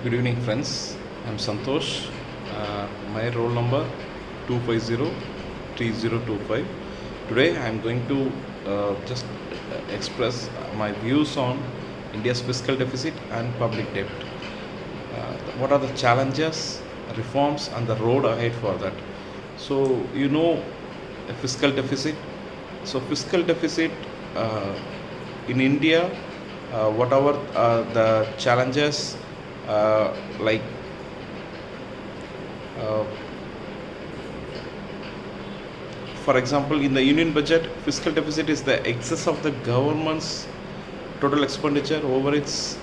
Good evening, friends. I'm Santosh. My roll number 2503025. Today, I'm going to just express my views on India's fiscal deficit and public debt. What are the challenges, reforms, and the road ahead for that? So, a fiscal deficit. So, fiscal deficit in India, whatever the challenges like uh, for example, in the union budget, fiscal deficit is the excess of the government's total expenditure over its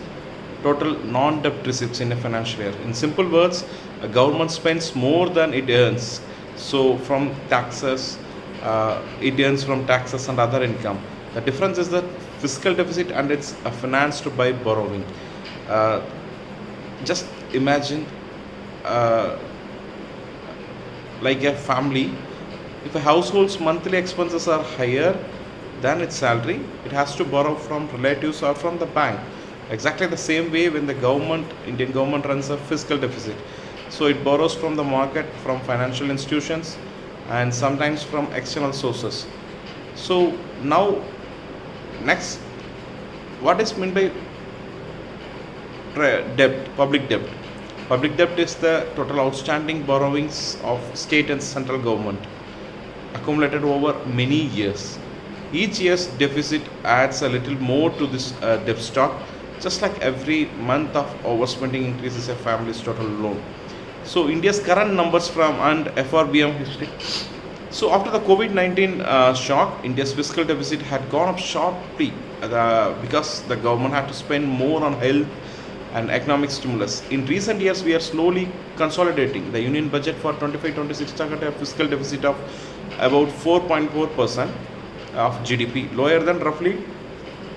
total non-debt receipts in a financial year. In simple words, a government spends more than it earns. So from taxes, it earns from taxes and other income. The difference is that fiscal deficit and it's financed by borrowing. Uh, just imagine like a family, if a household's monthly expenses are higher than its salary, it has to borrow from relatives or from the bank. Exactly the same way when the Indian government runs a fiscal deficit. So it borrows from the market, from financial institutions, and sometimes from external sources. So now, next, what is meant by debt, public debt? Public debt is the total outstanding borrowings of state and central government accumulated over many years. Each year's deficit adds a little more to this debt stock, just like every month of overspending increases a family's total loan. So India's current numbers from and FRBM history. So after the COVID-19 shock, India's fiscal deficit had gone up sharply because the government had to spend more on health and economic stimulus. In recent years, we are slowly consolidating. The union budget for 25-26 targeted a fiscal deficit of about 4.4% of GDP, lower than roughly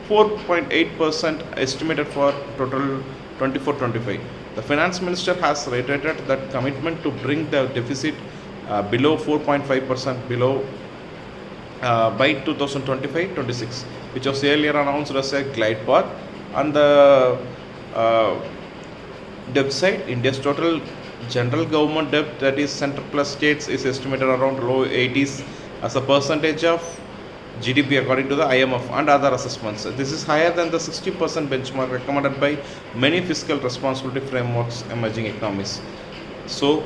4.8% estimated for total 24-25. The finance minister has reiterated that commitment to bring the deficit below 4.5% below by 2025-26, which was earlier announced as a glide path. On the debt side, India's total general government debt, that is center plus states, is estimated around low 80s as a percentage of GDP according to the IMF and other assessments. This is higher than the 60% benchmark recommended by many fiscal responsibility frameworks emerging economies. So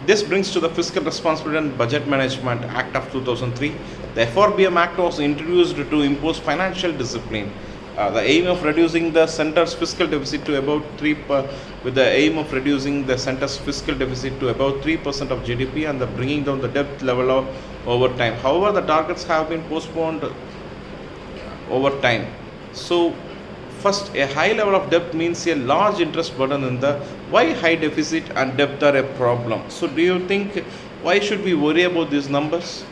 this brings to the Fiscal Responsibility and Budget Management Act of 2003. The FRBM Act was introduced to impose financial discipline. The aim of reducing the center's fiscal deficit to about 3%, with the aim of reducing the center's fiscal deficit to about 3% of GDP and the bringing down the debt level over time. However, the targets have been postponed over time. So, first, a high level of debt means a large interest burden in the why high deficit and debt are a problem. So, do you think why should we worry about these numbers?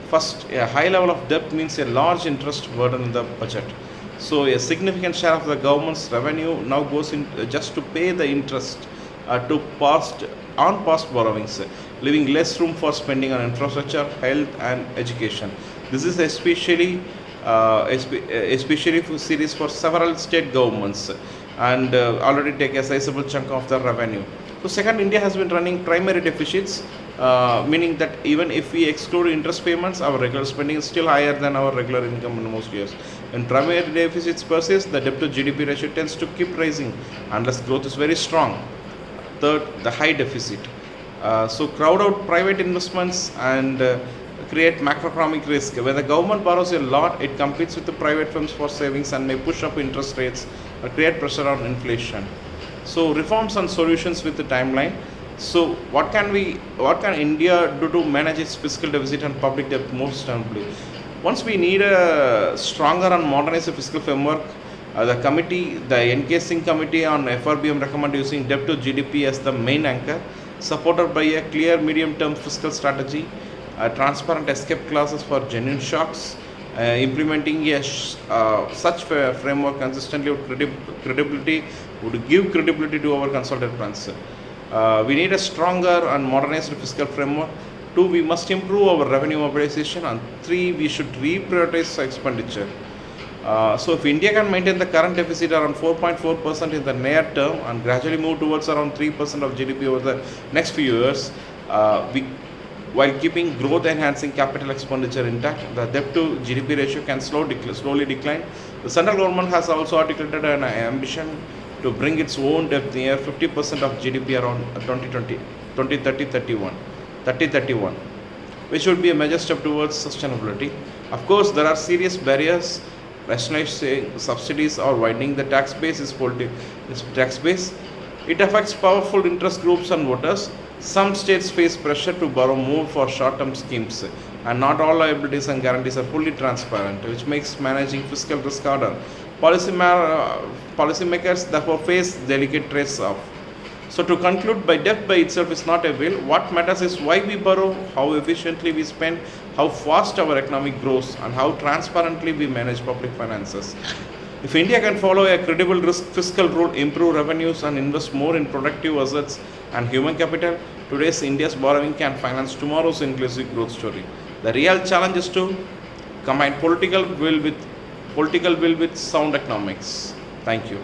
First, a high level of debt means a large interest burden in the budget. So, a significant share of the government's revenue now goes in just to pay the interest to past borrowings, leaving less room for spending on infrastructure, health, and education. This is especially serious for several state governments and already take a sizable chunk of the revenue. So second, India has been running primary deficits, meaning that even if we exclude interest payments, our regular spending is still higher than our regular income in most years. When primary deficits persist, the debt to GDP ratio tends to keep rising unless growth is very strong. Third, the high deficit. So crowd out private investments and create macroeconomic risk. When the government borrows a lot, it competes with the private firms for savings and may push up interest rates or create pressure on inflation. So reforms and solutions with the timeline. So what can India do to manage its fiscal deficit and public debt more sustainably? Once we need a stronger and modernized fiscal framework, the encasing committee on FRBM recommend using debt to GDP as the main anchor, supported by a clear medium-term fiscal strategy, transparent escape clauses for genuine shocks, implementing such framework consistently would give credibility to our consolidated plans. We need a stronger and modernized fiscal framework. 2, we must improve our revenue mobilization. And 3, we should reprioritize expenditure. So if India can maintain the current deficit around 4.4% in the near term and gradually move towards around 3% of GDP over the next few years, while keeping growth enhancing capital expenditure intact, the debt to GDP ratio can slowly decline. The central government has also articulated an ambition to bring its own debt near 50% of GDP around 2031, which would be a major step towards sustainability. Of course, there are serious barriers. Rationalizing subsidies or widening the tax base is tax base. It affects powerful interest groups and voters. Some states face pressure to borrow more for short-term schemes, and not all liabilities and guarantees are fully transparent, which makes managing fiscal risk harder. Policymakers therefore face delicate trade-off. So to conclude, debt by itself is not a will. What matters is why we borrow, how efficiently we spend, how fast our economy grows, and how transparently we manage public finances. If India can follow a credible fiscal rule, improve revenues, and invest more in productive assets and human capital, today's India's borrowing can finance tomorrow's inclusive growth story. The real challenge is to combine political will with sound economics. Thank you.